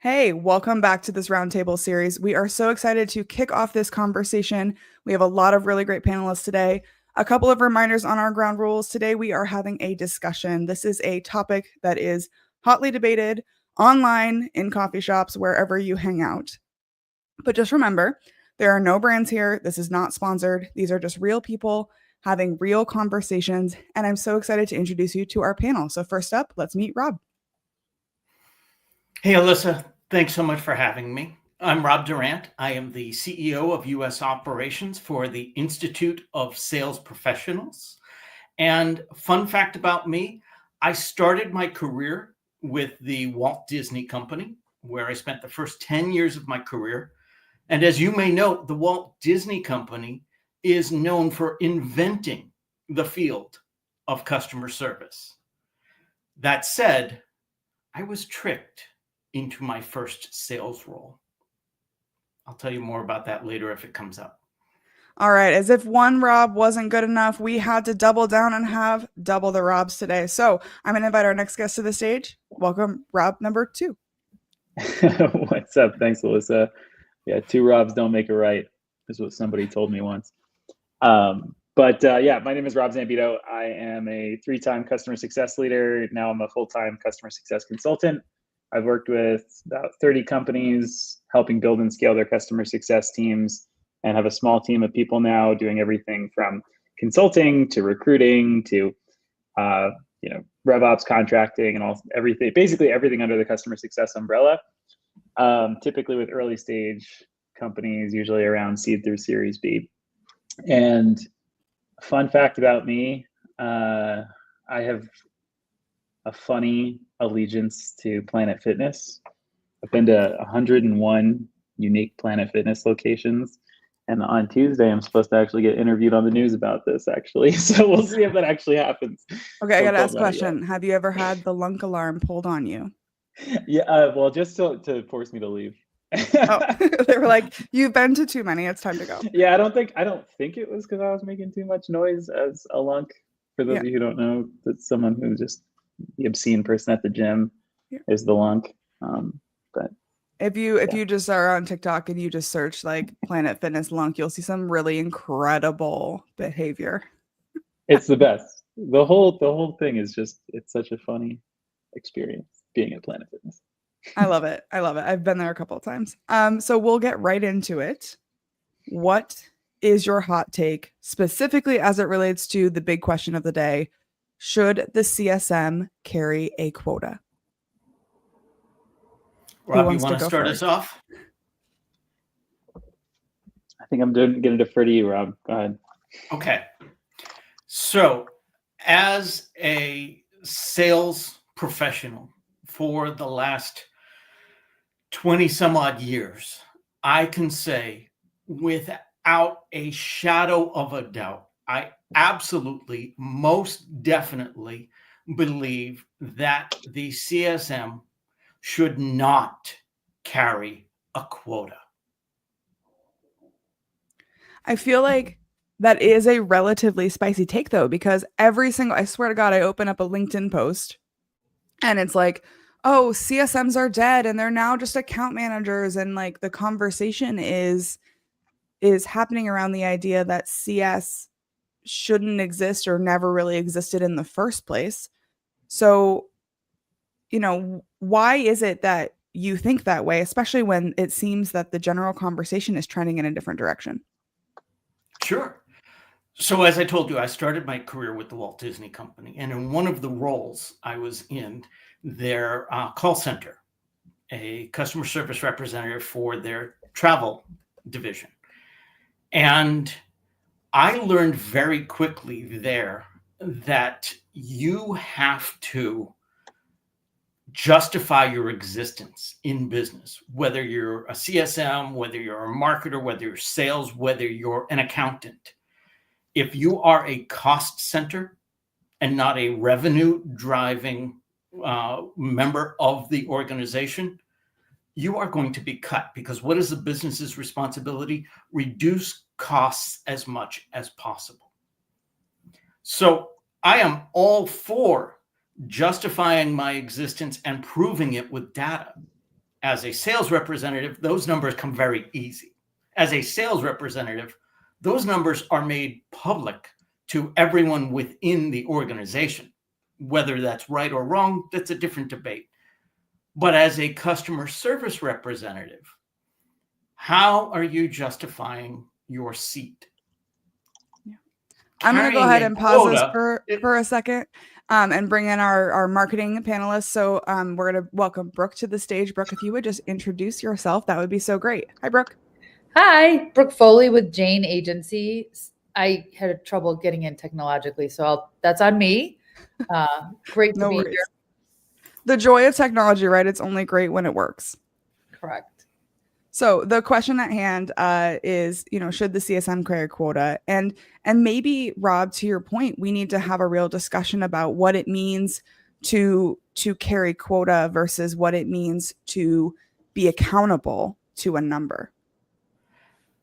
Hey, welcome back to this Roundtable series. We are so excited to kick off this conversation. We have a lot of really great panelists today. A couple of reminders on our ground rules. Today, we are having a discussion. This is a topic that is hotly debated online, in coffee shops, wherever you hang out. But just remember, there are no brands here. This is not sponsored. These are just real people having real conversations. And I'm so excited to introduce you to our panel. So, first up, let's meet Rob. Hey, Alyssa, thanks so much for having me. I'm Rob Durant. I am the CEO of U.S. Operations for the Institute of Sales Professionals. And fun fact about me, I started my career with the Walt Disney Company, where I spent the first 10 years of my career. And as you may know, the Walt Disney Company is known for inventing the field of customer service. That said, I was tricked into my first sales role. I'll tell you more about that later if it comes up. All right, as if one Rob wasn't good enough, we had to double down and have double the Robs today. So I'm going to invite our next guest to the stage. Welcome, Rob number 2. What's up? Thanks, Alyssa. Yeah, 2 Robs don't make a right, is what somebody told me once. Yeah, my name is Rob Zambito. I am a 3-time customer success leader. Now I'm a full-time customer success consultant. I've worked with about 30 companies, helping build and scale their customer success teams, and have a small team of people now doing everything from consulting to recruiting to RevOps, contracting, and everything, basically everything under the customer success umbrella. Typically with early stage companies, usually around seed through Series B. And fun fact about me, I have a funny allegiance to Planet Fitness. I've been to 101 unique Planet Fitness locations. And on Tuesday, I'm supposed to actually get interviewed on the news about this, actually. So we'll see if that actually happens. Okay, I got to ask a question. Have you ever had the lunk alarm pulled on you? Yeah, well, just to force me to leave. Oh, they were like, you've been to too many. It's time to go. Yeah, I don't think it was because I was making too much noise as a lunk. For those of you who don't know, that's someone who's just the obscene person at the gym is the lunk. But if you just are on TikTok and you just search like Planet Fitness lunk, you'll see some really incredible behavior. It's the best. The whole thing is just, it's such a funny experience being at Planet Fitness. I love it. I've been there a couple of times. So we'll get right into it. What is your hot take specifically as it relates to the big question of the day? Should the CSM carry a quota? Rob, you want to start us off? I think I'm going to defer to you, Rob. Go ahead. Okay. So as a sales professional for the last 20 some odd years, I can say without a shadow of a doubt, I absolutely, most definitely believe that the CSM should not carry a quota. I feel like that is a relatively spicy take, though, because I swear to God, I open up a LinkedIn post and it's like, oh, CSMs are dead and they're now just account managers. And like the conversation is happening around the idea that CS shouldn't exist or never really existed in the first place. So, why is it that you think that way, especially when it seems that the general conversation is trending in a different direction? Sure. So as I told you, I started my career with the Walt Disney Company, and in one of the roles I was in their call center, a customer service representative for their travel division. And I learned very quickly there that you have to justify your existence in business, whether you're a CSM, whether you're a marketer, whether you're sales, whether you're an accountant. If you are a cost center and not a revenue driving member of the organization, you are going to be cut, because what is the business's responsibility? Reduce costs as much as possible. So I am all for justifying my existence and proving it with data As a sales representative, those numbers come very easy. As a sales representative, those numbers are made public to everyone within the organization. Whether that's right or wrong, that's a different debate. But as a customer service representative, how are you justifying your seat? I'm going to go Carrying ahead a and pause this quota- for a second and bring in our marketing panelists. So we're going to welcome Brooke to the stage. Brooke, if you would just introduce yourself, that would be so great. Hi, Brooke. Hi, Brooke Foley with Jane Agency. I had trouble getting in technologically, so that's on me. Great to No be worries. here. The joy of technology, right? It's only great when it works. Correct. So the question at hand is, should the CSM carry quota? And maybe, Rob, to your point, we need to have a real discussion about what it means to carry quota versus what it means to be accountable to a number.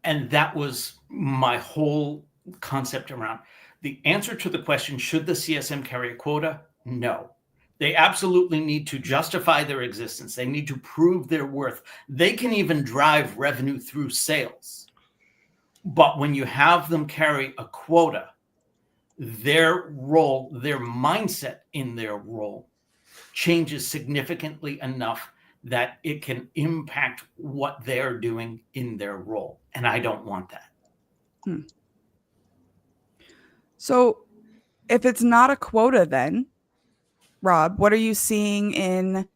And that was my whole concept around the answer to the question, should the CSM carry a quota? No. They absolutely need to justify their existence. They need to prove their worth. They can even drive revenue through sales. But when you have them carry a quota, their role, their mindset in their role changes significantly enough that it can impact what they're doing in their role. And I don't want that. So if it's not a quota, then Rob, what are you seeing in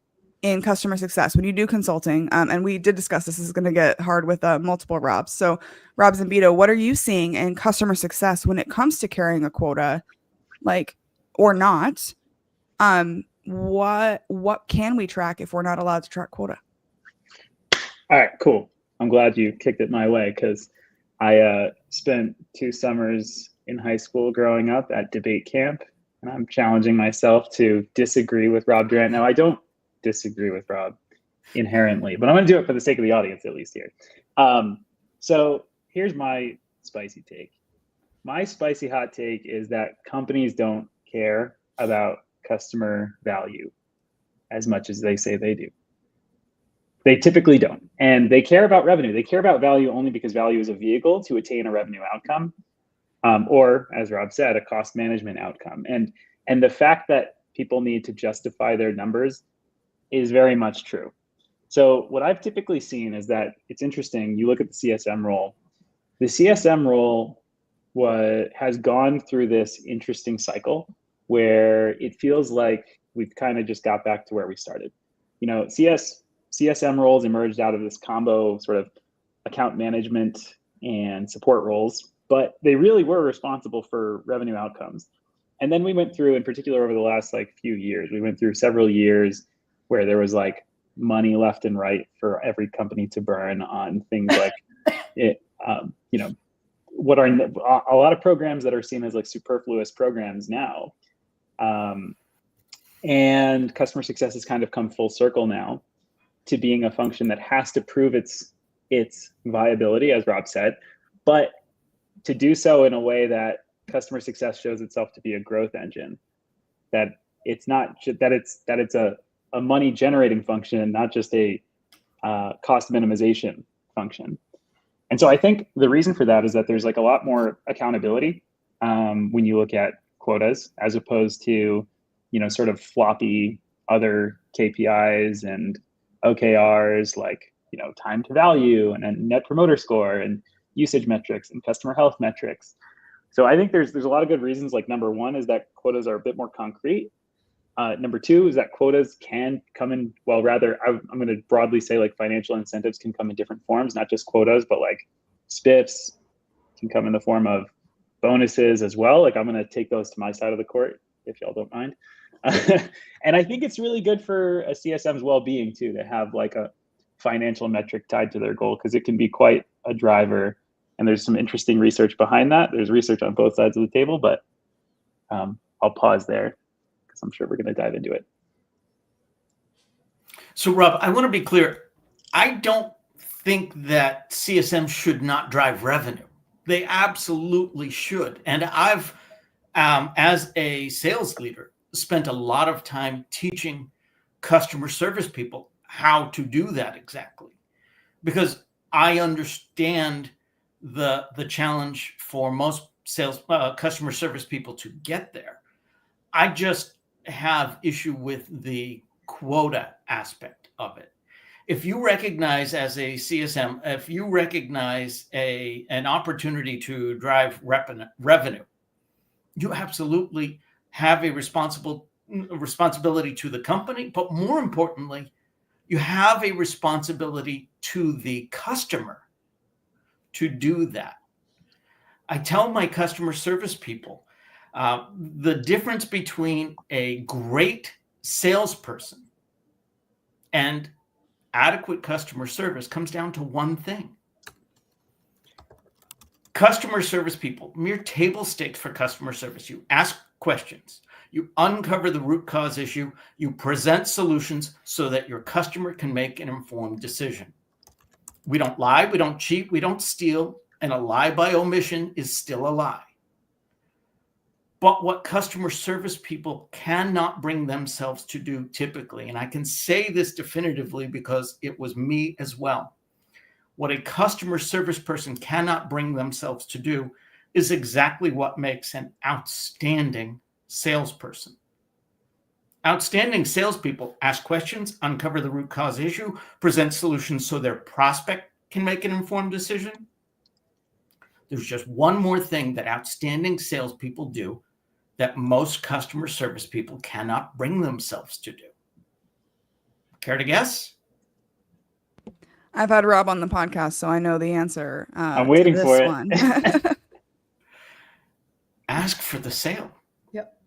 customer success when you do consulting? And we did discuss this is going to get hard with multiple Robs. So Rob Zambito, what are you seeing in customer success when it comes to carrying a quota, like, or not? What can we track if we're not allowed to track quota? All right, cool. I'm glad you kicked it my way because I spent 2 summers in high school growing up at debate camp, and I'm challenging myself to disagree with Rob Durant. Now, I don't disagree with Rob inherently, but I'm going to do it for the sake of the audience, at least here. So here's my spicy take. My spicy hot take is that companies don't care about customer value as much as they say they do. They typically don't. And they care about revenue. They care about value only because value is a vehicle to attain a revenue outcome, or, as Rob said, a cost management outcome. And the fact that people need to justify their numbers is very much true. So what I've typically seen is that it's interesting. You look at the CSM role. The CSM role has gone through this interesting cycle where it feels like we've kind of just got back to where we started. CSM roles emerged out of this combo sort of account management and support roles, but they really were responsible for revenue outcomes. And then we went through, in particular over the last few years, we went through several years where there was money left and right for every company to burn on things like what are a lot of programs that are seen as superfluous programs now. And customer success has kind of come full circle now to being a function that has to prove its viability, as Rob said, but to do so in a way that customer success shows itself to be a growth engine, that it's not that it's a money generating function, not just a cost minimization function. And so I think the reason for that is that there's a lot more accountability when you look at quotas as opposed to sort of floppy other KPIs and OKRs time to value and net promoter score and usage metrics and customer health metrics. So I think there's a lot of good reasons. Number one is that quotas are a bit more concrete. Number two is that quotas can come in, I'm going to broadly say financial incentives can come in different forms, not just quotas, but spiffs can come in the form of bonuses as well. I'm going to take those to my side of the court if y'all don't mind. And I think it's really good for a CSM's well-being too, to have a financial metric tied to their goal, because it can be quite a driver. And there's some interesting research behind that. There's research on both sides of the table, but I'll pause there because I'm sure we're going to dive into it. So Rob, I want to be clear. I don't think that CSM should not drive revenue. They absolutely should. And I've, as a sales leader, spent a lot of time teaching customer service people how to do that exactly, because I understand the challenge for most sales customer service people to get there. I just have issue with the quota aspect of it. If you recognize as a CSM, if you recognize an opportunity to drive revenue, you absolutely have a responsibility to the company, but more importantly, you have a responsibility to the customer to do that. I tell my customer service people, the difference between a great salesperson and adequate customer service comes down to one thing. Customer service people, mere table stakes for customer service. You ask questions, you uncover the root cause issue, you present solutions so that your customer can make an informed decision. We don't lie, we don't cheat, we don't steal, and a lie by omission is still a lie. But what customer service people cannot bring themselves to do typically, and I can say this definitively because it was me as well, what a customer service person cannot bring themselves to do is exactly what makes an outstanding salesperson. Outstanding salespeople ask questions, uncover the root cause issue, present solutions so their prospect can make an informed decision. There's just one more thing that outstanding salespeople do that most customer service people cannot bring themselves to do. Care to guess? I've had Rob on the podcast, so I know the answer. I'm waiting to this for it. one. Ask for the sale. Yep.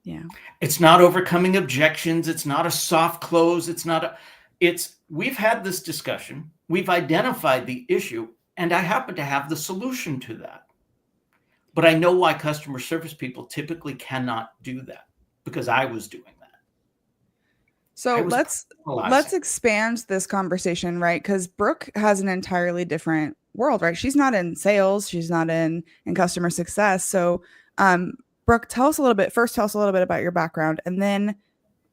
Yeah. It's not overcoming objections. It's not a soft close. We've had this discussion. We've identified the issue, and I happen to have the solution to that. But I know why customer service people typically cannot do that, because I was doing that. So let's expand this conversation, right? Because Brooke has an entirely different world, right? She's not in sales. She's not in customer success. So Brooke, tell us a little bit about your background, and then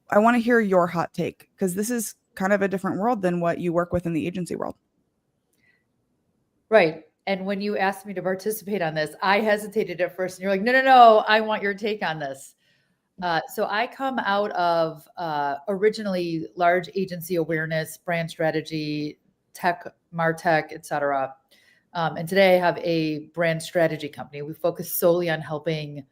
I want to hear your hot take, because this is kind of a different world than what you work with in the agency world. Right. And when you asked me to participate on this, I hesitated at first, and you're like, no, I want your take on this. So I come out of originally large agency awareness, brand strategy, tech, MarTech, et cetera. And today I have a brand strategy company. We focus solely on helping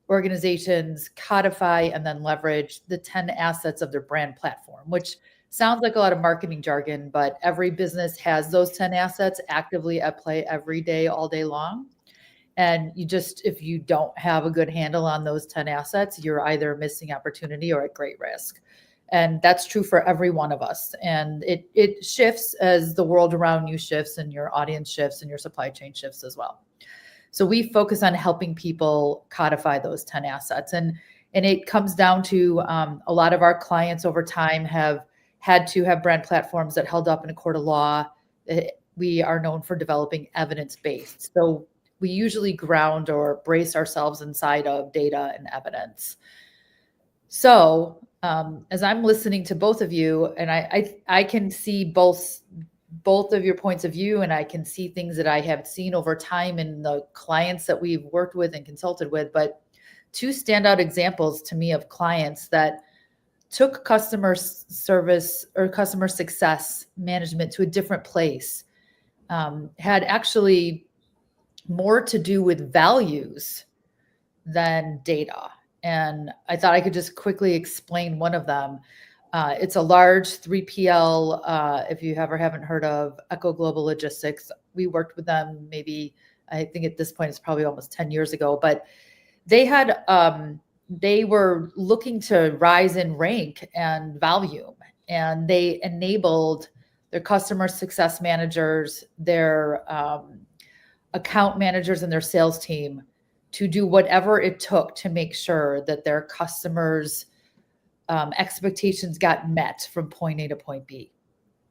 organizations codify and then leverage the 10 assets of their brand platform, which sounds like a lot of marketing jargon, but every business has those 10 assets actively at play every day, all day long. And if you don't have a good handle on those 10 assets, you're either missing opportunity or at great risk. And that's true for every one of us. And it shifts as the world around you shifts, and your audience shifts, and your supply chain shifts as well. So we focus on helping people codify those 10 assets. And it comes down to a lot of our clients over time have had to have brand platforms that held up in a court of law. We are known for developing evidence-based. So we usually ground or brace ourselves inside of data and evidence. So as I'm listening to both of you, and I can see both of your points of view, and I can see things that I have seen over time in the clients that we've worked with and consulted with, but two standout examples to me of clients that took customer service or customer success management to a different place, had actually more to do with values than data. And I thought I could just quickly explain one of them. It's a large 3PL, if you haven't heard of Echo Global Logistics. We worked with them maybe, I think at this point it's probably almost 10 years ago, but they had, they were looking to rise in rank and volume, and they enabled their customer success managers, their account managers, and their sales team to do whatever it took to make sure that their customers' expectations got met from point A to point B.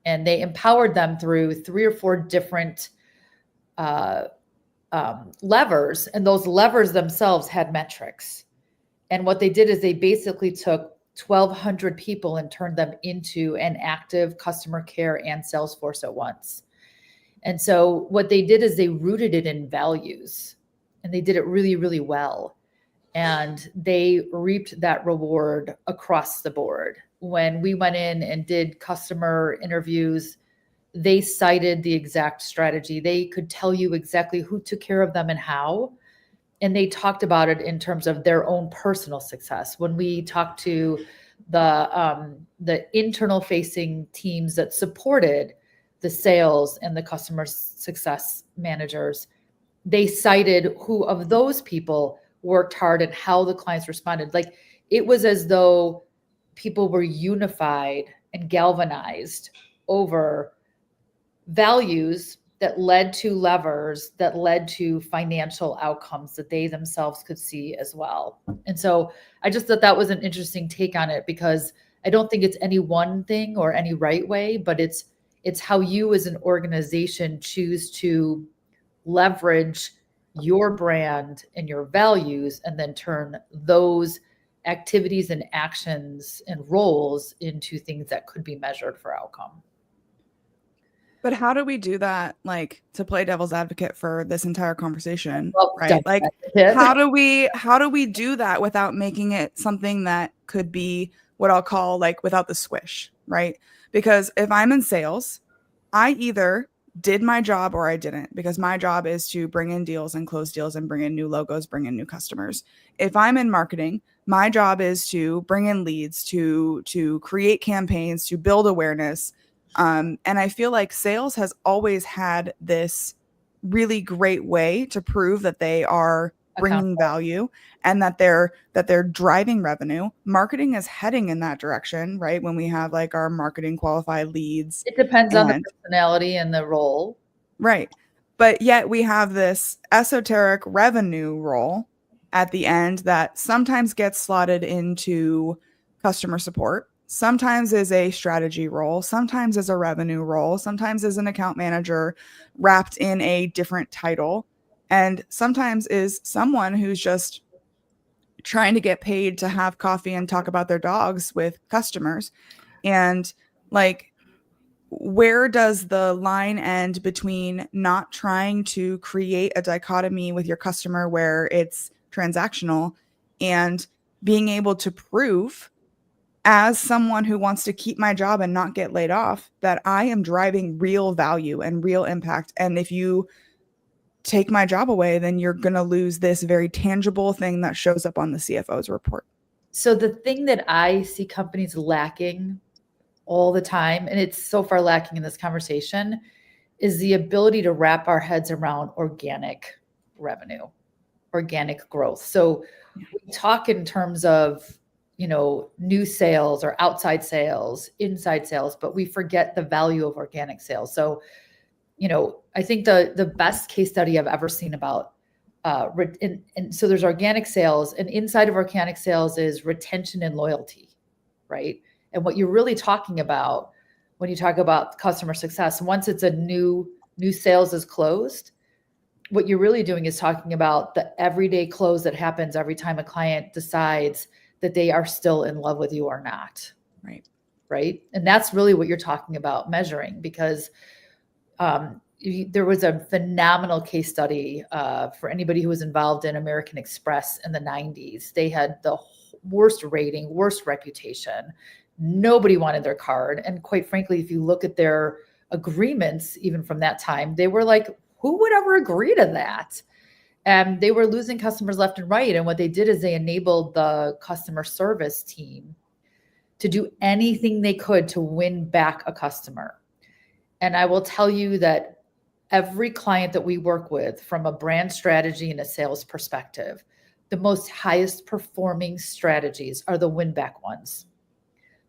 And they empowered them through 3 or 4 different levers, and those levers themselves had metrics. And what they did is they basically took 1,200 people and turned them into an active customer care and sales force at once. And so what they did is they rooted it in values, and they did it really, really well. And they reaped that reward across the board. When we went in and did customer interviews, they cited the exact strategy. They could tell you exactly who took care of them and how. And they talked about it in terms of their own personal success. When we talked to the internal facing teams that supported the sales and the customer success managers, they cited who of those people worked hard and how the clients responded. Like, it was as though people were unified and galvanized over values that led to levers that led to financial outcomes that they themselves could see as well. And so I just thought that was an interesting take on it, because I don't think it's any one thing or any right way, but it's how you as an organization choose to leverage your brand and your values, and then turn those activities and actions and roles into things that could be measured for outcome. But how do we do that, like, to play devil's advocate for this entire conversation, Well, right? Like, advocate. how do we do that without making it something that could be what I'll call, like, without the squish, right? Because if I'm in sales, I either did my job or I didn't, because my job is to bring in deals and close deals and bring in new logos, bring in new customers. If I'm in marketing, my job is to bring in leads, to create campaigns, to build awareness. And I feel like sales has always had this really great way to prove that they are bringing value and that they're driving revenue. Marketing is heading in that direction, right? When we have like our marketing qualified leads. It depends on the personality and the role. Right. But yet we have this esoteric revenue role at the end that sometimes gets slotted into customer support, sometimes is a strategy role, sometimes is a revenue role, sometimes is an account manager wrapped in a different title, and sometimes is someone who's just trying to get paid to have coffee and talk about their dogs with customers. And like, where does the line end between not trying to create a dichotomy with your customer where it's transactional and being able to prove, as someone who wants to keep my job and not get laid off, that I am driving real value and real impact? And if you take my job away, then you're going to lose this very tangible thing that shows up on the CFO's report. So the thing that I see companies lacking all the time, and it's so far lacking in this conversation, is the ability to wrap our heads around organic revenue, organic growth. So we talk in terms of, new sales or outside sales, inside sales, but we forget the value of organic sales. So, I think the best case study I've ever seen about, and so there's organic sales, and inside of organic sales is retention and loyalty, right? And what you're really talking about when you talk about customer success, once it's a new sales is closed, what you're really doing is talking about the everyday close that happens every time a client decides that they are still in love with you or not. Right. And that's really what you're talking about measuring, because there was a phenomenal case study for anybody who was involved in American Express in the 90s. They had the worst rating, worst reputation. Nobody wanted their card. And quite frankly, if you look at their agreements, even from that time, they were like, who would ever agree to that? And they were losing customers left and right. And what they did is they enabled the customer service team to do anything they could to win back a customer. And I will tell you that every client that we work with, from a brand strategy and a sales perspective, the most highest performing strategies are the win back ones.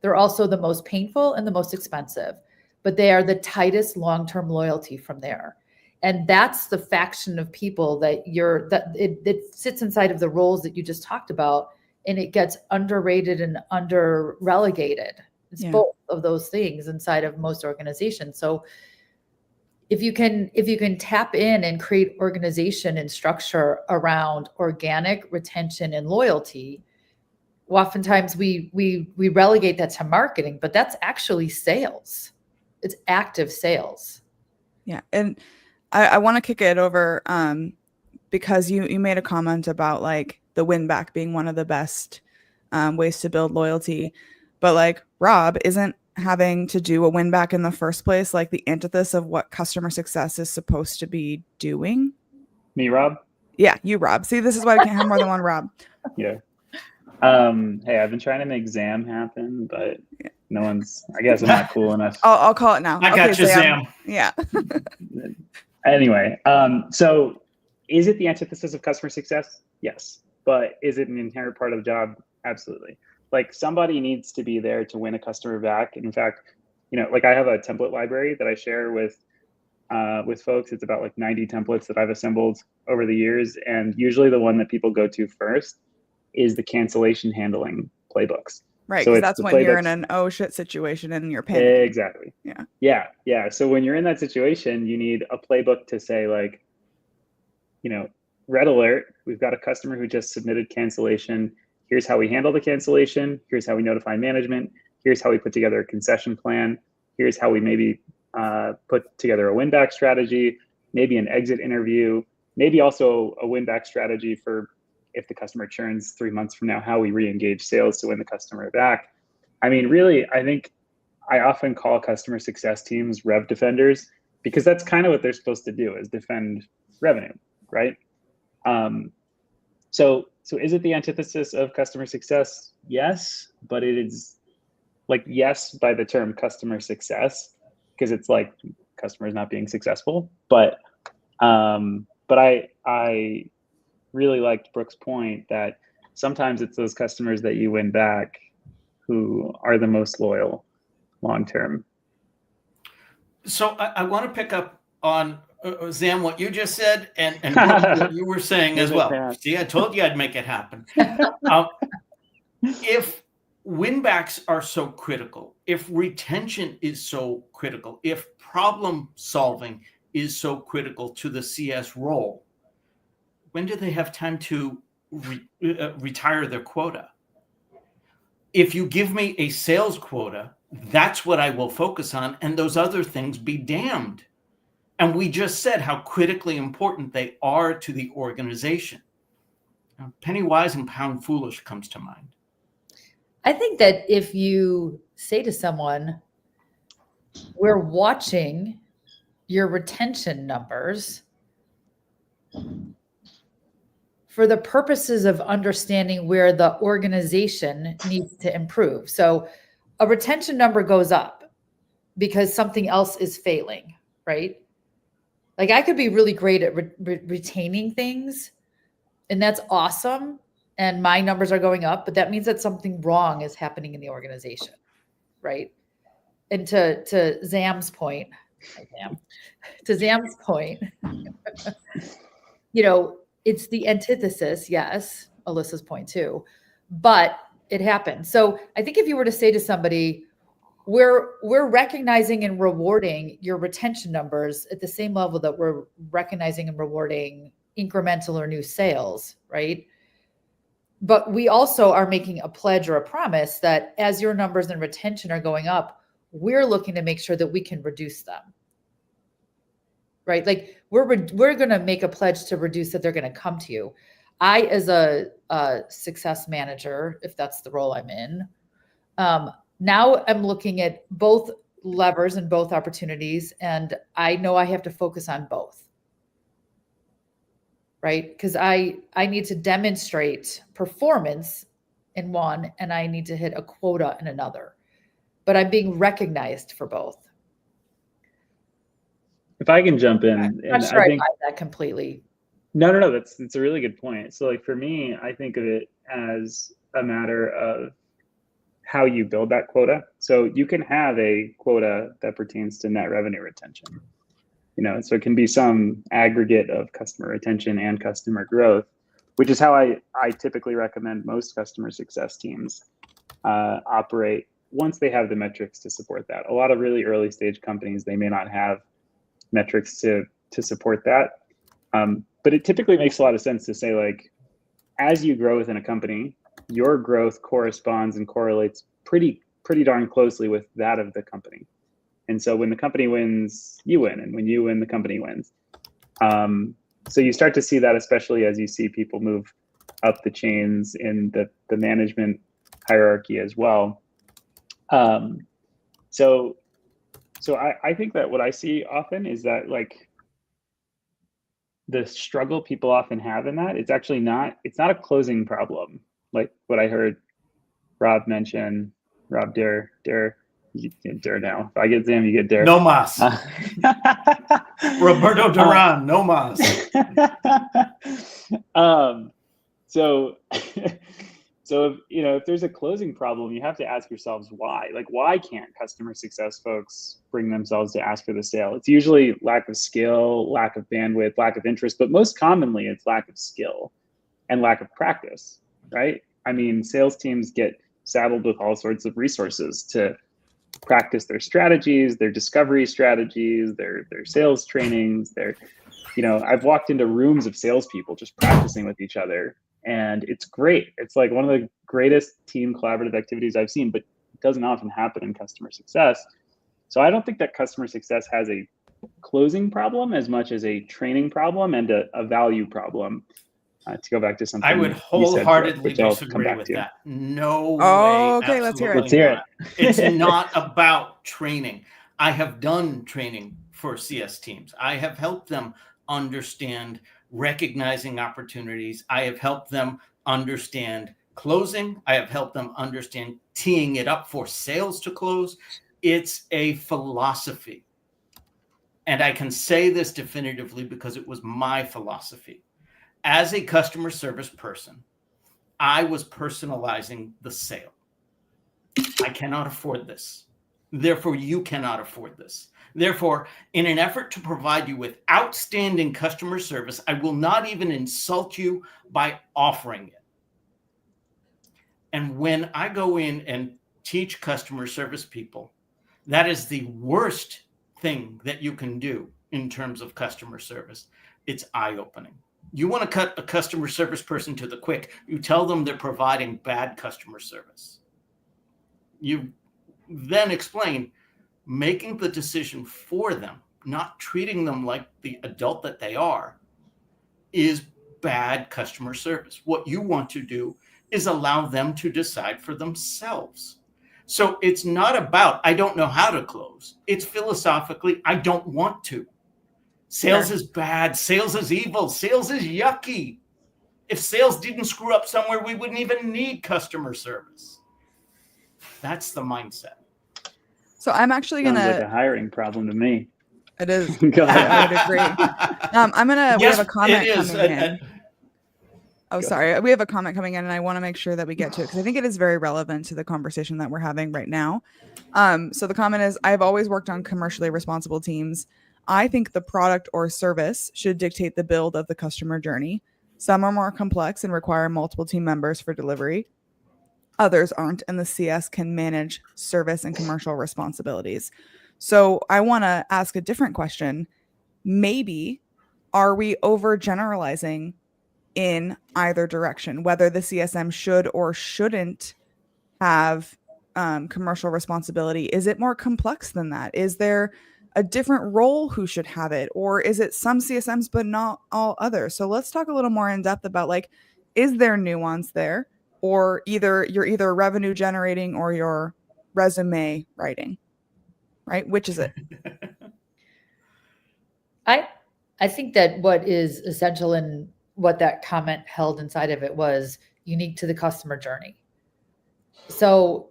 They're also the most painful and the most expensive, but they are the tightest long-term loyalty from there. And that's the faction of people that it sits inside of the roles that you just talked about, and it gets underrated and under relegated. It's both of those things inside of most organizations. So if you can tap in and create organization and structure around organic retention and loyalty, oftentimes we relegate that to marketing, but that's actually sales. It's active sales. Yeah. And I want to kick it over because you made a comment about like the win back being one of the best ways to build loyalty. But like Rob, isn't having to do a win back in the first place like the antithesis of what customer success is supposed to be doing? Me, Rob? Yeah, you, Rob. See, this is why we can't have more than one Rob. Yeah. Hey, I've been trying to make Zam happen, but no one's, I guess I'm not cool enough. I'll call it now. I got you, Zam. Yeah. Anyway, so is it the antithesis of customer success? Yes. But is it an inherent part of the job? Absolutely. Like somebody needs to be there to win a customer back. In fact, like I have a template library that I share with folks. It's about like 90 templates that I've assembled over the years. And usually the one that people go to first is the cancellation handling playbooks. Right. So Because that's when you're in an oh shit situation and you're panicking. Exactly. Yeah. Yeah. So when you're in that situation, you need a playbook to say like, red alert, we've got a customer who just submitted cancellation. Here's how we handle the cancellation. Here's how we notify management. Here's how we put together a concession plan. Here's how we maybe put together a win-back strategy, maybe an exit interview, maybe also a win-back strategy for if the customer churns 3 months from now, how we re-engage sales to win the customer back. I mean, really, I think I often call customer success teams rev defenders because that's kind of what they're supposed to do, is defend revenue, right? So is it the antithesis of customer success? Yes, but it is like yes by the term customer success because it's like customers not being successful. But I really liked Brooke's point that sometimes it's those customers that you win back who are the most loyal long term. So I want to pick up on Zam, what you just said, and what you were saying as well. See, I told you I'd make it happen. If win-backs are so critical, if retention is so critical, if problem solving is so critical to the CS role, when do they have time to retire their quota? If you give me a sales quota, that's what I will focus on, and those other things be damned. And we just said how critically important they are to the organization. Now, penny wise and pound foolish comes to mind. I think that if you say to someone, we're watching your retention numbers for the purposes of understanding where the organization needs to improve. So a retention number goes up because something else is failing, right? Like I could be really great at retaining things, and that's awesome. And my numbers are going up, but that means that something wrong is happening in the organization, right? And to Zam's point, it's the antithesis. Yes, Alyssa's point too, but it happens. So I think if you were to say to somebody, we're recognizing and rewarding your retention numbers at the same level that we're recognizing and rewarding incremental or new sales, right? But we also are making a pledge or a promise that as your numbers and retention are going up, we're looking to make sure that we can reduce them, right? Like we're going to make a pledge to reduce that they're going to come to you. I, as a success manager, if that's the role I'm in, now I'm looking at both levers and both opportunities, and I know I have to focus on both, right? Because I need to demonstrate performance in one, and I need to hit a quota in another, but I'm being recognized for both. If I can jump in, I'm not sure I buy that completely. No, that's a really good point. So like for me, I think of it as a matter of how you build that quota. So you can have a quota that pertains to net revenue retention. So it can be some aggregate of customer retention and customer growth, which is how I typically recommend most customer success teams operate once they have the metrics to support that. A lot of really early stage companies, they may not have metrics to support that. But it typically makes a lot of sense to say, like, as you grow within a company, your growth corresponds and correlates pretty darn closely with that of the company. And so when the company wins, you win, and when you win, the company wins. So you start to see that, especially as you see people move up the chains in the management hierarchy as well. So I think that what I see often is that, like, the struggle people often have in that, it's not a closing problem, like what I heard Rob mention. Rob, you get dare now. If I get Zam, you get dare. No mas. Roberto Duran, no mas. So if there's a closing problem, you have to ask yourselves why. Like, why can't customer success folks bring themselves to ask for the sale? It's usually lack of skill, lack of bandwidth, lack of interest, but most commonly it's lack of skill and lack of practice, right? I mean, sales teams get saddled with all sorts of resources to practice their strategies, their discovery strategies, their sales trainings. I've walked into rooms of salespeople just practicing with each other, and it's great. It's like one of the greatest team collaborative activities I've seen, but it doesn't often happen in customer success. So I don't think that customer success has a closing problem as much as a training problem and a value problem. To go back to something I would wholeheartedly disagree with that. No way. Okay, let's hear it. Let's hear it. It's not about training. I have done training for CS teams. I have helped them understand recognizing opportunities. I have helped them understand closing. I have helped them understand teeing it up for sales to close. It's a philosophy. And I can say this definitively because it was my philosophy. As a customer service person, I was personalizing the sale. I cannot afford this. Therefore, you cannot afford this. Therefore, in an effort to provide you with outstanding customer service, I will not even insult you by offering it. And when I go in and teach customer service people, that is the worst thing that you can do in terms of customer service. It's eye-opening. You want to cut a customer service person to the quick, you tell them they're providing bad customer service. You then explain making the decision for them, not treating them like the adult that they are, is bad customer service. What you want to do is allow them to decide for themselves. So it's not about, I don't know how to close. It's philosophically, I don't want to. Sales is bad. Sales is evil. Sales is yucky. If sales didn't screw up somewhere, we wouldn't even need customer service. That's the mindset. So I'm actually going to... Sounds like a hiring problem to me. It is. Go ahead. I would agree. We have a comment coming in. Sorry. We have a comment coming in, and I want to make sure that we get to it because I think it is very relevant to the conversation that we're having right now. So the comment is, I've always worked on commercially responsible teams. I think the product or service should dictate the build of the customer journey. Some are more complex and require multiple team members for delivery. Others aren't, and the CS can manage service and commercial responsibilities. So I want to ask a different question. Maybe are we overgeneralizing in either direction, whether the CSM should or shouldn't have commercial responsibility? Is it more complex than that? Is there a different role who should have it? Or is it some CSMs, but not all others? So let's talk a little more in depth about, like, is there nuance there? Or you're either revenue generating or you're resume writing, right? Which is it? I think that what is essential in what that comment held inside of it was unique to the customer journey. So,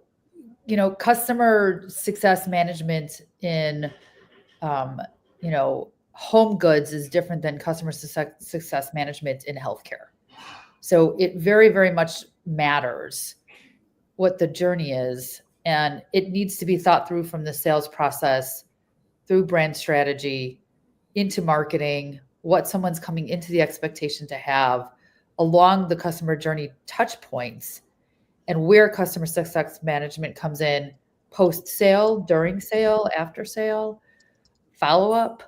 customer success management in, home goods is different than customer success management in healthcare. So it very, very much matters what the journey is, and it needs to be thought through from the sales process, through brand strategy, into marketing, what someone's coming into the expectation to have, along the customer journey touch points, and where customer success management comes in post-sale, during sale, after sale, follow-up.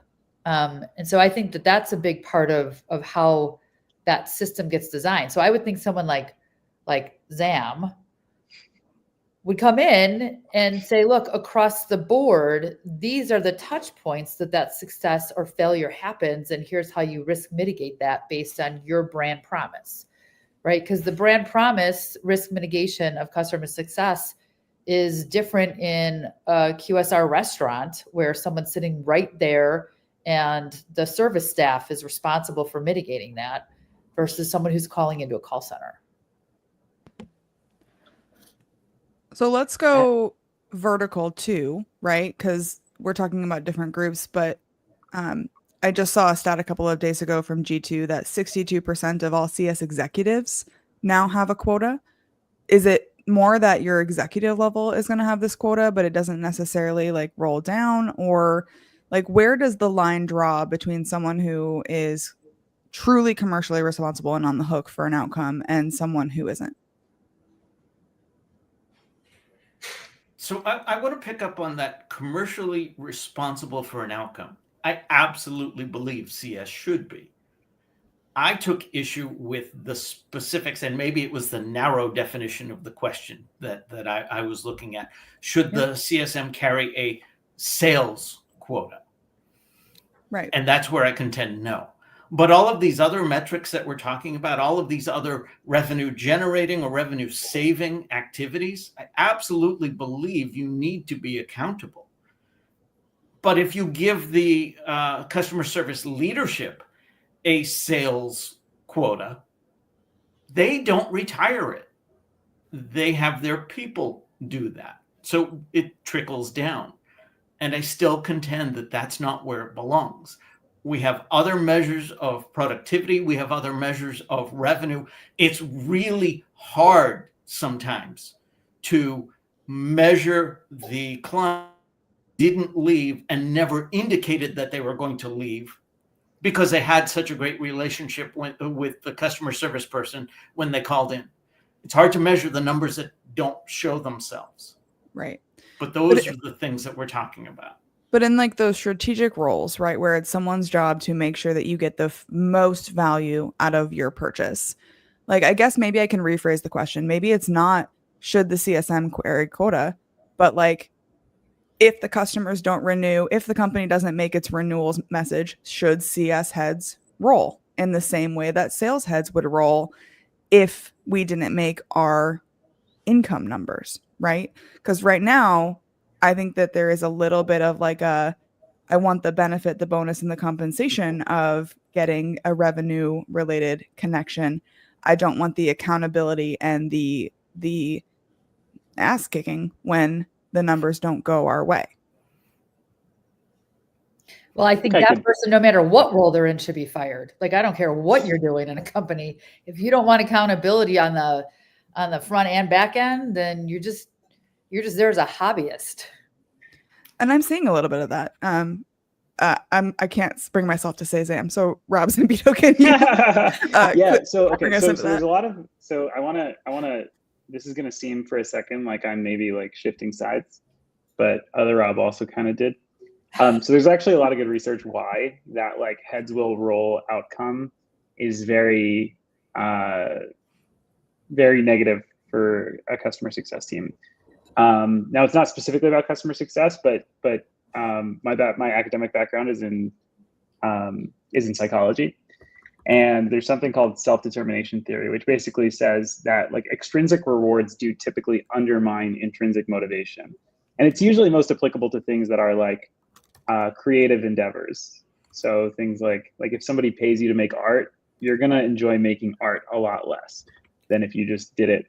And so I think that that's a big part of how that system gets designed. So I would think someone like ZAM would come in and say, look, across the board, these are the touch points that success or failure happens. And here's how you risk mitigate that based on your brand promise, right? Because the brand promise risk mitigation of customer success is different in a QSR restaurant where someone's sitting right there and the service staff is responsible for mitigating that versus someone who's calling into a call center. So let's go vertical too, right? Because we're talking about different groups, but I just saw a stat a couple of days ago from G2 that 62% of all CS executives now have a quota. Is it more that your executive level is going to have this quota, but it doesn't necessarily like roll down? Or like, where does the line draw between someone who is truly commercially responsible and on the hook for an outcome and someone who isn't? So I want to pick up on that commercially responsible for an outcome. I absolutely believe CS should be. I took issue with the specifics, and maybe it was the narrow definition of the question that I was looking at. Should the CSM carry a sales quota? Right. And that's where I contend no. But all of these other metrics that we're talking about, all of these other revenue generating or revenue saving activities, I absolutely believe you need to be accountable. But if you give the customer service leadership a sales quota, they don't retire it. They have their people do that. So it trickles down. And I still contend that that's not where it belongs. We have other measures of productivity. We have other measures of revenue. It's really hard sometimes to measure the client didn't leave and never indicated that they were going to leave because they had such a great relationship with the customer service person when they called in. It's hard to measure the numbers that don't show themselves. Right. But those are the things that we're talking about. But in like those strategic roles, right, where it's someone's job to make sure that you get the most value out of your purchase. Like, I guess maybe I can rephrase the question. Maybe it's not should the CSM carry quota, but like if the customers don't renew, if the company doesn't make its renewals message, should CS heads roll in the same way that sales heads would roll if we didn't make our income numbers, right? Because right now, I think that there is a little bit of like I want the benefit, the bonus, and the compensation of getting a revenue related connection. I don't want the accountability and the ass kicking when the numbers don't go our way. Well, I think that person, no matter what role they're in, should be fired. Like, I don't care what you're doing in a company. If you don't want accountability on the front and back end, then you're just there as a hobbyist. And I'm seeing a little bit of that. I can't bring myself to say Zam. So Rob Zambito, can you? So there's a lot of. So I want to. This is going to seem for a second like I'm maybe like shifting sides, but other Rob also kind of did. So there's actually a lot of good research why that like heads will roll outcome is very, very negative for a customer success team. Now it's not specifically about customer success, but my academic background is in psychology, and there's something called self-determination theory, which basically says that like extrinsic rewards do typically undermine intrinsic motivation, and it's usually most applicable to things that are like creative endeavors. So things like if somebody pays you to make art, you're gonna enjoy making art a lot less than if you just did it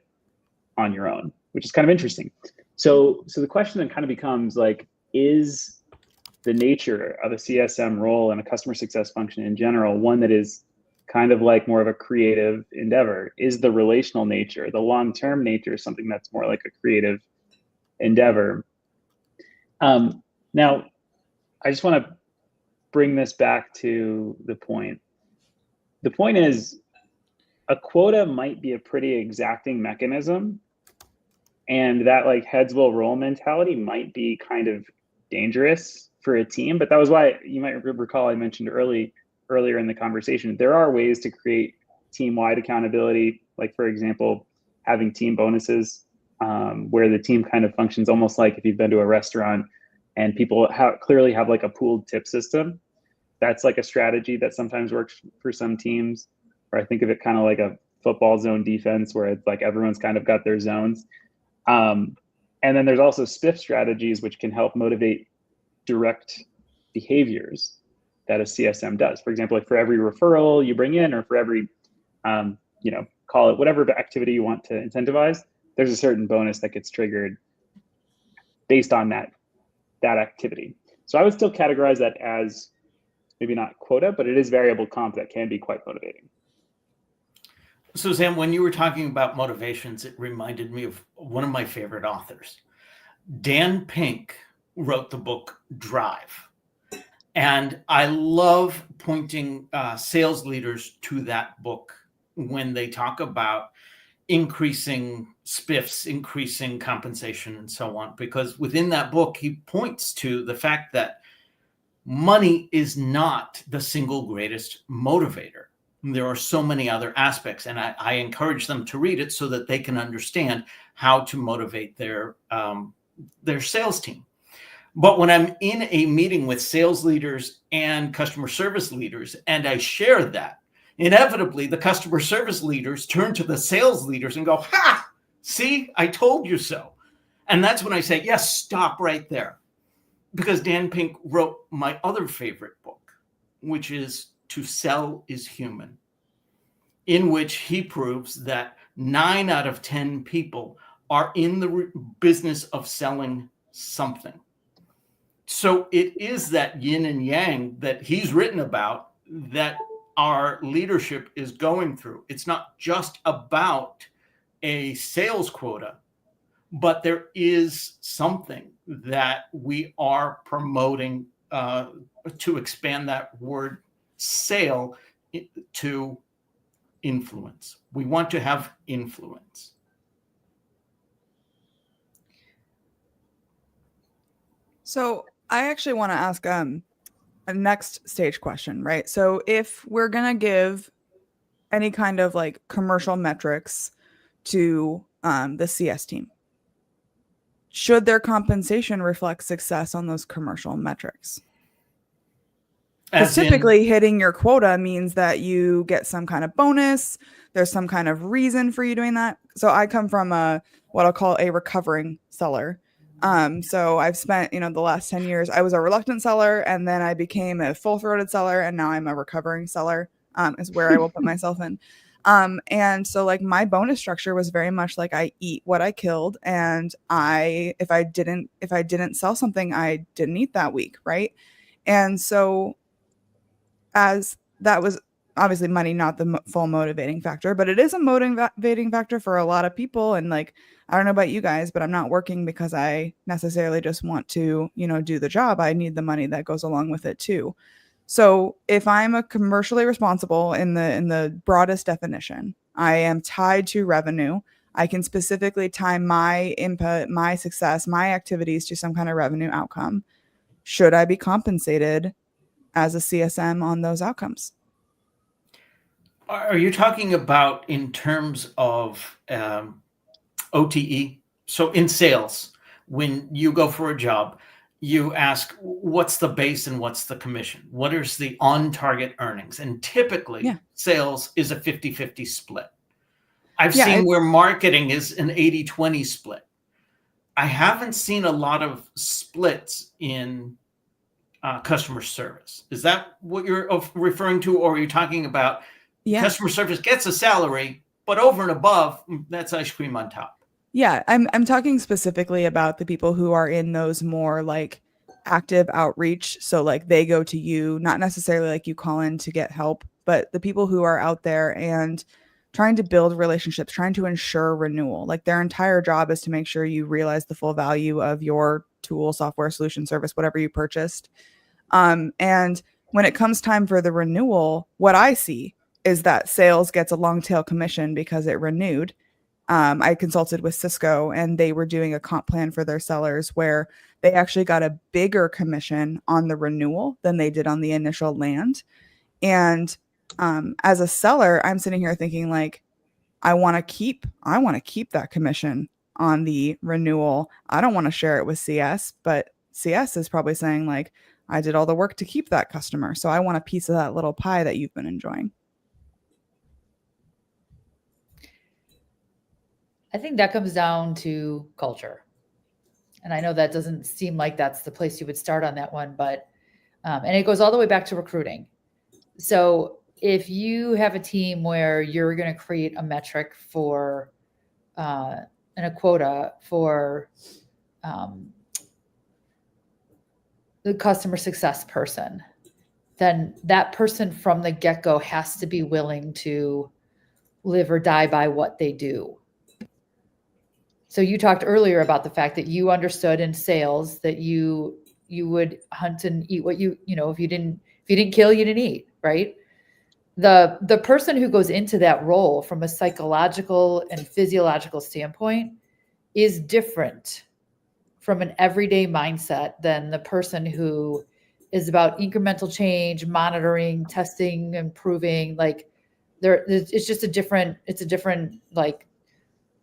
on your own, which is kind of interesting. So the question then kind of becomes like, is the nature of a CSM role and a customer success function in general one that is kind of like more of a creative endeavor? Is the relational nature, the long-term nature, something that's more like a creative endeavor? Now, I just want to bring this back to the point. The point is, a quota might be a pretty exacting mechanism, and that like heads will roll mentality might be kind of dangerous for a team. But that was why you might recall I mentioned earlier in the conversation, there are ways to create team-wide accountability. Like, for example, having team bonuses, where the team kind of functions almost like if you've been to a restaurant and people clearly have like a pooled tip system. That's like a strategy that sometimes works for some teams, or I think of it kind of like a football zone defense where it's like everyone's kind of got their zones. And then there's also spiff strategies, which can help motivate direct behaviors that a CSM does. For example, like for every referral you bring in, or for every, call it whatever activity you want to incentivize, there's a certain bonus that gets triggered based on that activity. So I would still categorize that as maybe not quota, but it is variable comp that can be quite motivating. So Sam, when you were talking about motivations, it reminded me of one of my favorite authors. Dan Pink wrote the book Drive. And I love pointing sales leaders to that book when they talk about increasing spiffs, increasing compensation, and so on, because within that book, he points to the fact that money is not the single greatest motivator. There are so many other aspects, and I encourage them to read it so that they can understand how to motivate their sales team. But when I'm in a meeting with sales leaders and customer service leaders, and I share that, inevitably the customer service leaders turn to the sales leaders and go, "Ha, see, I told you so." And that's when I say, yes, stop right there. Because Dan Pink wrote my other favorite book, which is To Sell is Human, in which he proves that 9 out of 10 people are in the business of selling something. So it is that yin and yang that he's written about that our leadership is going through. It's not just about a sales quota, but there is something that we are promoting to expand that word sale to influence. We want to have influence. So I actually want to ask a next stage question, right? So if we're going to give any kind of like commercial metrics to the CS team, should their compensation reflect success on those commercial metrics? Because typically hitting your quota means that you get some kind of bonus. There's some kind of reason for you doing that. So I come from what I'll call a recovering seller. So I've spent, the last 10 years, I was a reluctant seller, and then I became a full-throated seller, and now I'm a recovering seller, is where I will put myself in. And so like my bonus structure was very much like I eat what I killed, and if I didn't sell something, I didn't eat that week, right? And so as that was obviously money, not the full motivating factor, but it is a motivating factor for a lot of people. And like, I don't know about you guys, but I'm not working because I necessarily just want to, do the job. I need the money that goes along with it too. So if I'm a commercially responsible in the broadest definition, I am tied to revenue. I can specifically tie my input, my success, my activities to some kind of revenue outcome. Should I be compensated as a CSM on those outcomes? Are you talking about in terms of OTE? So in sales, when you go for a job, you ask, what's the base and what's the commission? What is the on-target earnings? And typically, sales is a 50-50 split. I've seen where marketing is an 80-20 split. I haven't seen a lot of splits in customer service. Is that what you're referring to? Or are you talking about customer service gets a salary, but over and above, that's ice cream on top? Yeah, I'm talking specifically about the people who are in those more like active outreach. So like they go to you, not necessarily like you call in to get help, but the people who are out there and trying to build relationships, trying to ensure renewal. Like their entire job is to make sure you realize the full value of your tool, software, solution, service, whatever you purchased. And when it comes time for the renewal, what I see is that sales gets a long tail commission because it renewed. I consulted with Cisco, and they were doing a comp plan for their sellers where they actually got a bigger commission on the renewal than they did on the initial land. And as a seller, I'm sitting here thinking like, I want to keep that commission on the renewal. I don't want to share it with CS, but CS is probably saying like, I did all the work to keep that customer. So I want a piece of that little pie that you've been enjoying. I think that comes down to culture. And I know that doesn't seem like that's the place you would start on that one, but, and it goes all the way back to recruiting. So if you have a team where you're going to create a metric for, and a quota for the customer success person, then that person from the get-go has to be willing to live or die by what they do. So you talked earlier about the fact that you understood in sales that you would hunt and eat what if you didn't kill, you didn't eat, right? The person who goes into that role from a psychological and physiological standpoint is different from an everyday mindset than the person who is about incremental change, monitoring, testing, improving. Like it's just a different like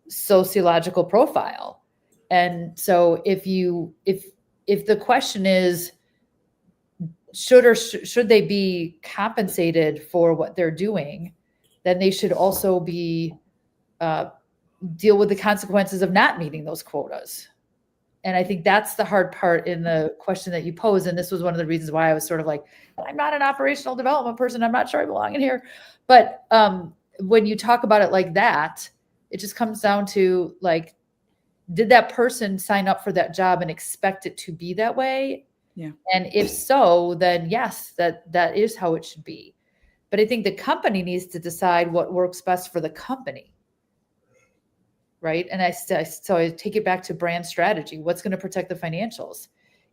sociological profile. And so if the question is, should they be compensated for what they're doing, then they should also be deal with the consequences of not meeting those quotas. And I think that's the hard part in the question that you pose. And this was one of the reasons why I was sort of like, I'm not an operational development person. I'm not sure I belong in here. But when you talk about it like that, it just comes down to like, did that person sign up for that job and expect it to be that way? Yeah. And if so, then yes, that is how it should be. But I think the company needs to decide what works best for the company. Right. And so I take it back to brand strategy. What's going to protect the financials?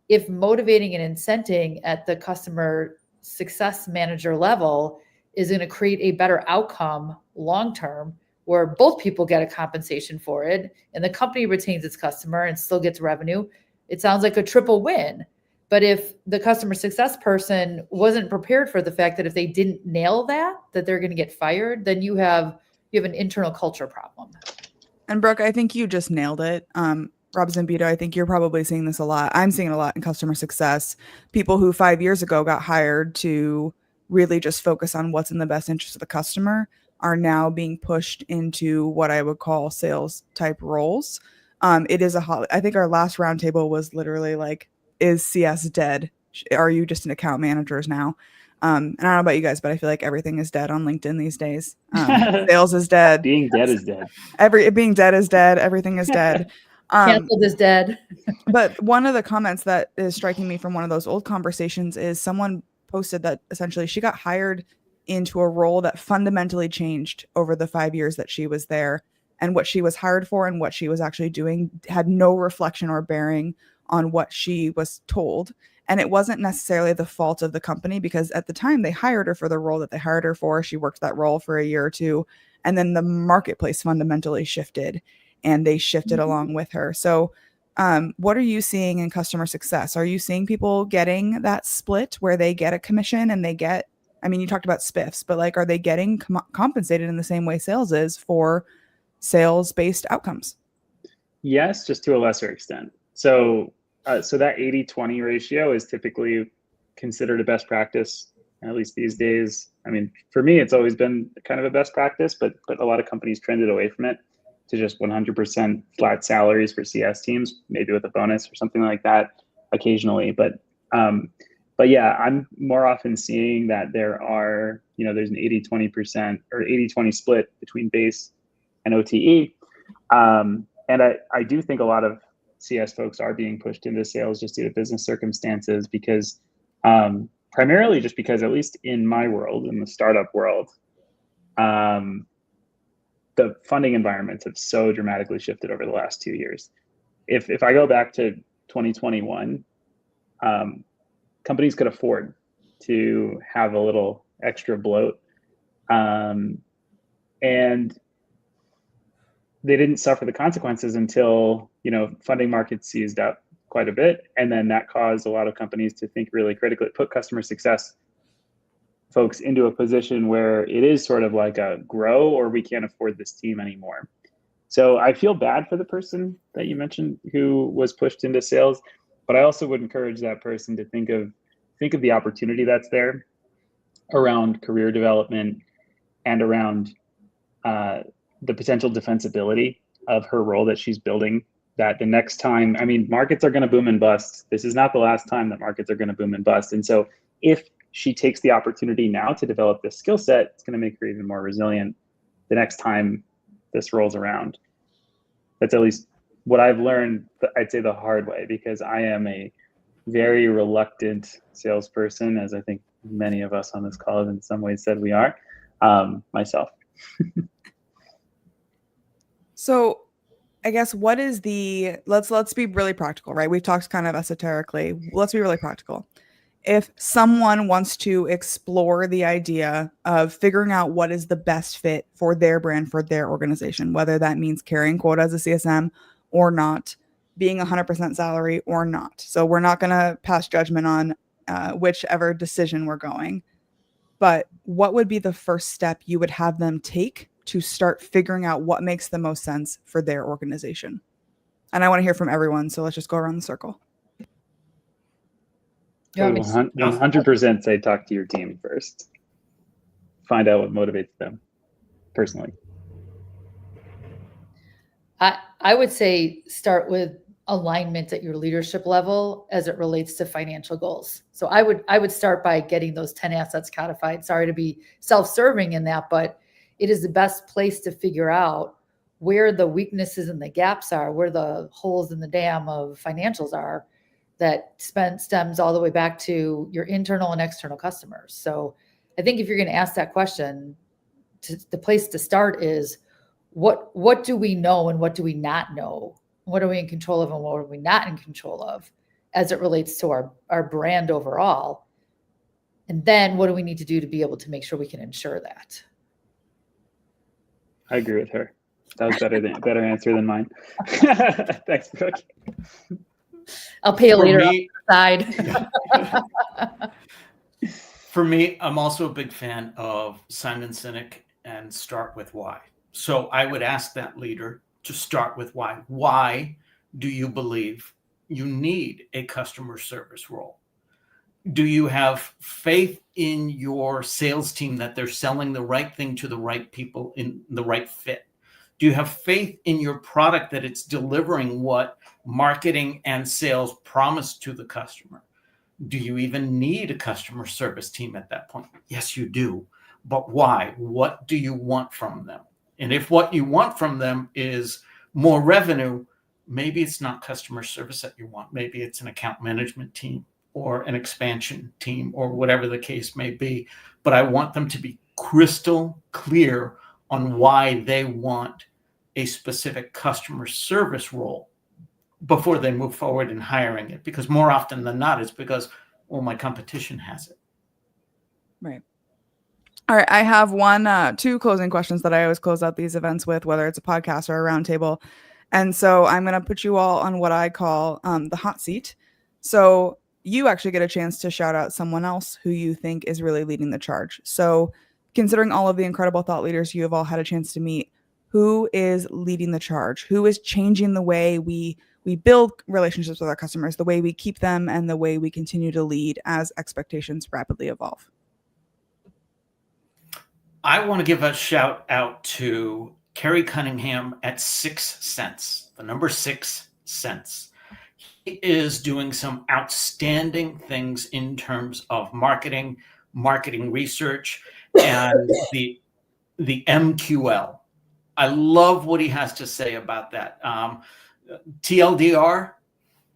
If motivating and incenting at the customer success manager level is going to create a better outcome long-term, where both people get a compensation for it and the company retains its customer and still gets revenue, it sounds like a triple win. But if the customer success person wasn't prepared for the fact that if they didn't nail that they're going to get fired, then you have an internal culture problem. And Brooke, I think you just nailed it. Rob Zambito, I think you're probably seeing this a lot. I'm seeing it a lot in customer success. People who 5 years ago got hired to really just focus on what's in the best interest of the customer are now being pushed into what I would call sales type roles. It is I think our last roundtable was literally like, is CS dead? Are you just an account managers now? And I don't know about you guys, but I feel like everything is dead on LinkedIn these days. Sales is dead. Being dead is dead. Being dead is dead. Everything is dead. Canceled is dead. But one of the comments that is striking me from one of those old conversations is someone posted that essentially she got hired into a role that fundamentally changed over the 5 years that she was there. And what she was hired for and what she was actually doing had no reflection or bearing on what she was told. And it wasn't necessarily the fault of the company, because at the time they hired her for the role that they hired her for. She worked that role for a year or two. And then the marketplace fundamentally shifted and they shifted along with her. So what are you seeing in customer success? Are you seeing people getting that split where they get a commission and they get, I mean, you talked about spiffs, but like, are they getting compensated in the same way sales is for sales-based outcomes? Yes, just to a lesser extent. So that 80-20 ratio is typically considered a best practice, at least these days. I mean, for me, it's always been kind of a best practice, but a lot of companies trended away from it to just 100% flat salaries for CS teams, maybe with a bonus or something like that occasionally. But yeah, I'm more often seeing that there's an 80-20% or 80-20 split between base and OTE. And I do think a lot of CS folks are being pushed into sales just due to business circumstances, because primarily just because, at least in my world, in the startup world, the funding environments have so dramatically shifted over the last 2 years. If I go back to 2021, companies could afford to have a little extra bloat, and they didn't suffer the consequences until funding markets seized up quite a bit, and then that caused a lot of companies to think really critically, put customer success folks into a position where it is sort of like a grow or we can't afford this team anymore. So I feel bad for the person that you mentioned who was pushed into sales, but I also would encourage that person to think of the opportunity that's there around career development and around the potential defensibility of her role that she's building. That the next time, I mean, markets are going to boom and bust. This is not the last time that markets are going to boom and bust. And so if she takes the opportunity now to develop this skill set, it's going to make her even more resilient the next time this rolls around. That's at least what I've learned, I'd say the hard way, because I am a very reluctant salesperson, as I think many of us on this call have in some ways said we are, myself. So I guess what is the, let's be really practical, right? We've talked kind of esoterically. Let's be really practical. If someone wants to explore the idea of figuring out what is the best fit for their brand, for their organization, whether that means carrying quota as a CSM or not, being 100% salary or not. So we're not going to pass judgment on whichever decision we're going. But what would be the first step you would have them take to start figuring out what makes the most sense for their organization? And I want to hear from everyone. So let's just go around the circle. I would 100% say talk to your team first. Find out what motivates them personally. I would say start with alignment at your leadership level as it relates to financial goals. So I would start by getting those 10 assets codified. Sorry to be self-serving in that, but it is the best place to figure out where the weaknesses and the gaps are, where the holes in the dam of financials are, that stems all the way back to your internal and external customers. So I think if you're going to ask that question, the place to start is what do we know and what do we not know? What are we in control of and what are we not in control of as it relates to our brand overall? And then what do we need to do to be able to make sure we can ensure that? I agree with her. That was better answer than mine. Thanks, Brooke. I'll pay you later on the side. For me, I'm also a big fan of Simon Sinek and start with why. So I would ask that leader to start with why. Why do you believe you need a customer service role? Do you have faith in your sales team that they're selling the right thing to the right people in the right fit? Do you have faith in your product that it's delivering what marketing and sales promise to the customer? Do you even need a customer service team at that point? Yes, you do. But why? What do you want from them? And if what you want from them is more revenue, maybe it's not customer service that you want. Maybe it's an account management team or an expansion team or whatever the case may be. But I want them to be crystal clear on why they want a specific customer service role before they move forward in hiring it. Because more often than not, it's because, well, my competition has it. Right. All right. I have two closing questions that I always close out these events with, whether it's a podcast or a roundtable. And so I'm going to put you all on what I call the hot seat. So you actually get a chance to shout out someone else who you think is really leading the charge. So considering all of the incredible thought leaders you have all had a chance to meet, who is leading the charge? Who is changing the way we build relationships with our customers, the way we keep them, and the way we continue to lead as expectations rapidly evolve? I want to give a shout out to Kerry Cunningham at 6 cents, the number 6 cents. He is doing some outstanding things in terms of marketing research, and the MQL. I love what he has to say about that. TLDR,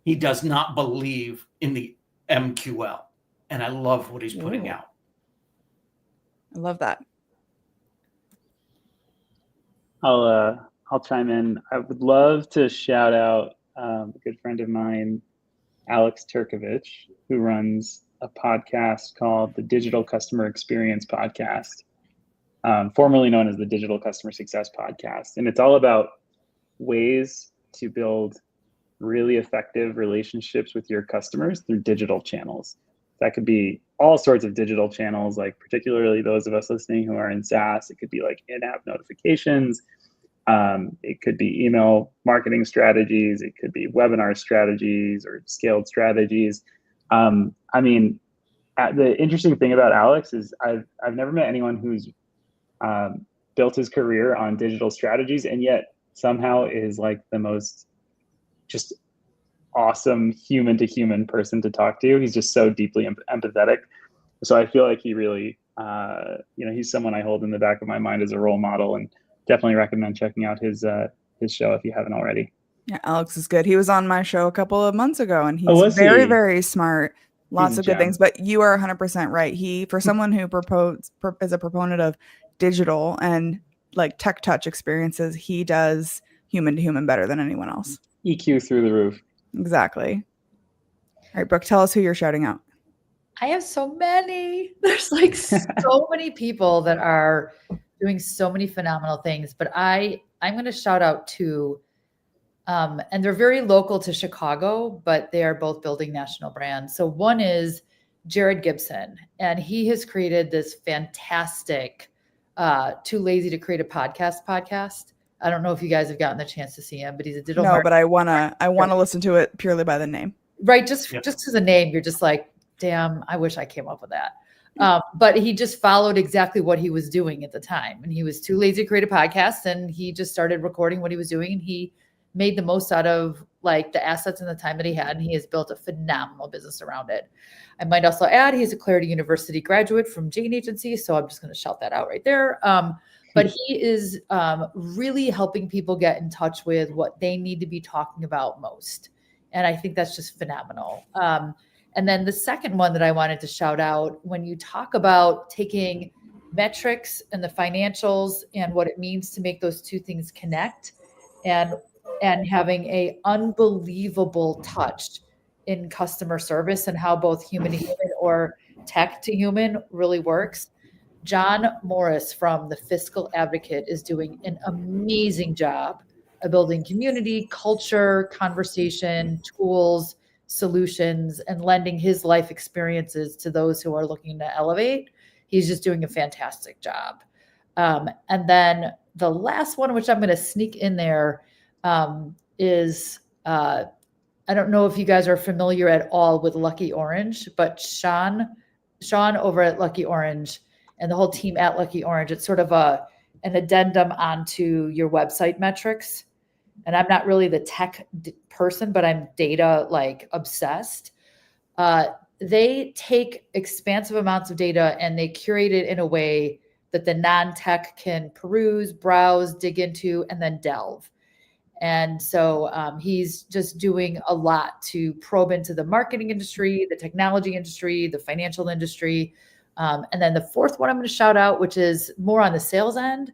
he does not believe in the MQL, and I love what he's putting out. I love that. I'll chime in. I would love to shout out a good friend of mine, Alex Turkovich, who runs a podcast called the Digital Customer Experience Podcast, formerly known as the Digital Customer Success Podcast. And it's all about ways to build really effective relationships with your customers through digital channels. That could be all sorts of digital channels, like particularly those of us listening who are in SaaS. It could be like in-app notifications. It could be email marketing strategies. It could be webinar strategies or scaled strategies. I mean, the interesting thing about Alex is I've never met anyone who's built his career on digital strategies and yet somehow is like the most just awesome human to human person to talk to. He's just so deeply empathetic. So I feel like he really, he's someone I hold in the back of my mind as a role model, and definitely recommend checking out his show if you haven't already. Yeah, Alex is good. He was on my show a couple of months ago, and he's was very, he? very smart. Lots He's a of good gem. things. But you are 100% right. He, for someone who is a proponent of digital and like tech touch experiences, he does human to human better than anyone else. EQ through the roof. Exactly. All right, Brooke, tell us who you're shouting out. I have so many. There's like so many people that are doing so many phenomenal things, but I'm going to shout out two, and they're very local to Chicago, but they are both building national brands. So one is Jared Gibson, and he has created this fantastic Too Lazy to Create a podcast. I don't know if you guys have gotten the chance to see him, but he's a digital No, but I wanna listen to it purely by the name. Right, just as a name, you're just like, damn, I wish I came up with that. But he just followed exactly what he was doing at the time, and he was too lazy to create a podcast, and he just started recording what he was doing, and he made the most out of like the assets and the time that he had, and he has built a phenomenal business around it. I might also add he's a Clarity University graduate from Jane Agency, so I'm just going to shout that out right there. But he is really helping people get in touch with what they need to be talking about most. And I think that's just phenomenal. And then the second one that I wanted to shout out, when you talk about taking metrics and the financials and what it means to make those two things connect and having a unbelievable touch in customer service and how both human to human or tech to human really works. John Morris from the Fiscal Advocate is doing an amazing job of building community, culture, conversation, tools, solutions, and lending his life experiences to those who are looking to elevate. He's just doing a fantastic job. And then the last one, which I'm going to sneak in there, is I don't know if you guys are familiar at all with Lucky Orange, but Sean over at Lucky Orange and the whole team at Lucky Orange, it's sort of an addendum onto your website metrics. And I'm not really the tech person, but I'm data like obsessed. They take expansive amounts of data and they curate it in a way that the non-tech can peruse, browse, dig into, and then delve. And so he's just doing a lot to probe into the marketing industry, the technology industry, the financial industry. And then the fourth one I'm going to shout out, which is more on the sales end,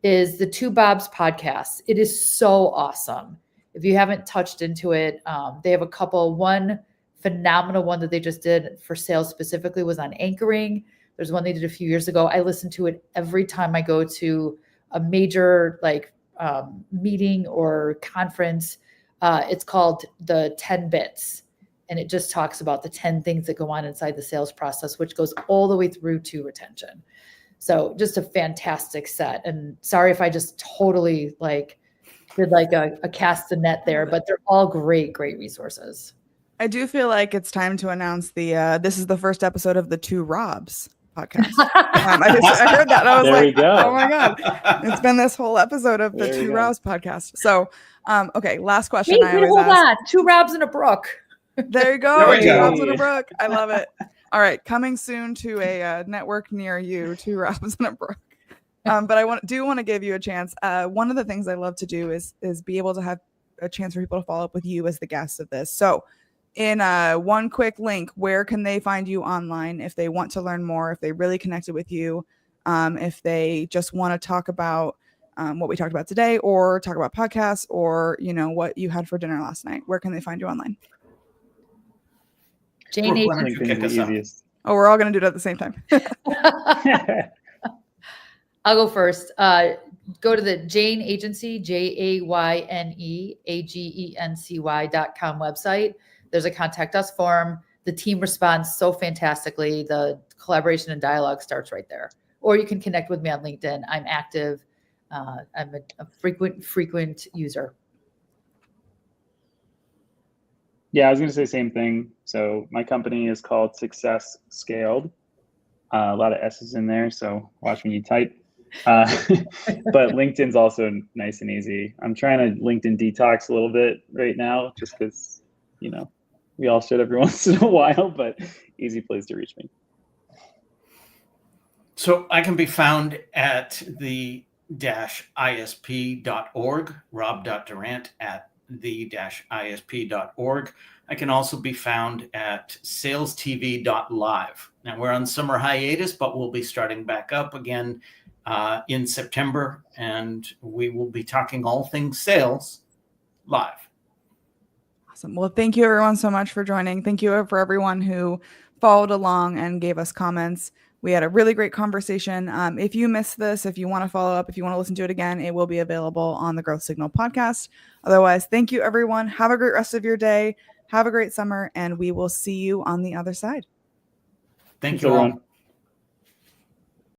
is the Two Bobs podcast. It is so awesome. If you haven't touched into it, they have a couple. One phenomenal one that they just did for sales specifically was on anchoring. There's one they did a few years ago. I listen to it every time I go to a major meeting or conference. It's called the 10 Bits. And it just talks about the 10 things that go on inside the sales process, which goes all the way through to retention. So just a fantastic set. And sorry if I just totally did a cast the net there, but they're all great resources. I do feel like it's time to announce this is the first episode of the Two Robs podcast. I heard that and I was oh my God, it's been this whole episode of the Two Robs podcast. So, okay, last question. Wait, hold on. Two Robs and a Brooke. There you go. Two Robs and a Brooke. I love it. All right, coming soon to a network near you, Two Robs and a Brooke. But I want to give you a chance. One of the things I love to do is be able to have a chance for people to follow up with you as the guest of this. So, in one quick link, where can they find you online if they want to learn more, if they really connected with you, if they just want to talk about what we talked about today, or talk about podcasts, or what you had for dinner last night? Where can they find you online? Jane Agency. Oh, we're all going to do it at the same time. I'll go first. Go to the Jane Agency, JAYNEAGENCY.com website. There's a contact us form. the team responds so fantastically. The collaboration and dialogue starts right there. Or you can connect with me on LinkedIn. I'm active. I'm a frequent user. Yeah, I was going to say the same thing. So my company is called Success Scaled. A lot of S's in there, so watch when you type. But LinkedIn's also nice and easy. I'm trying to LinkedIn detox a little bit right now, just because, you know, we all should every once in a while, but easy place to reach me. So I can be found at the-isp.org, rob.durant at the-isp.org. I can also be found at salestv.live. Now we're on summer hiatus, but we'll be starting back up again in September, and we will be talking all things sales live. Awesome. Well, thank you everyone so much for joining. Thank you for everyone who followed along and gave us comments. We had a really great conversation. If you missed this, if you want to follow up, if you want to listen to it again, it will be available on the Growth Signal podcast. Otherwise, thank you everyone. Have a great rest of your day. Have a great summer, and we will see you on the other side. Thank Thanks, you all. everyone.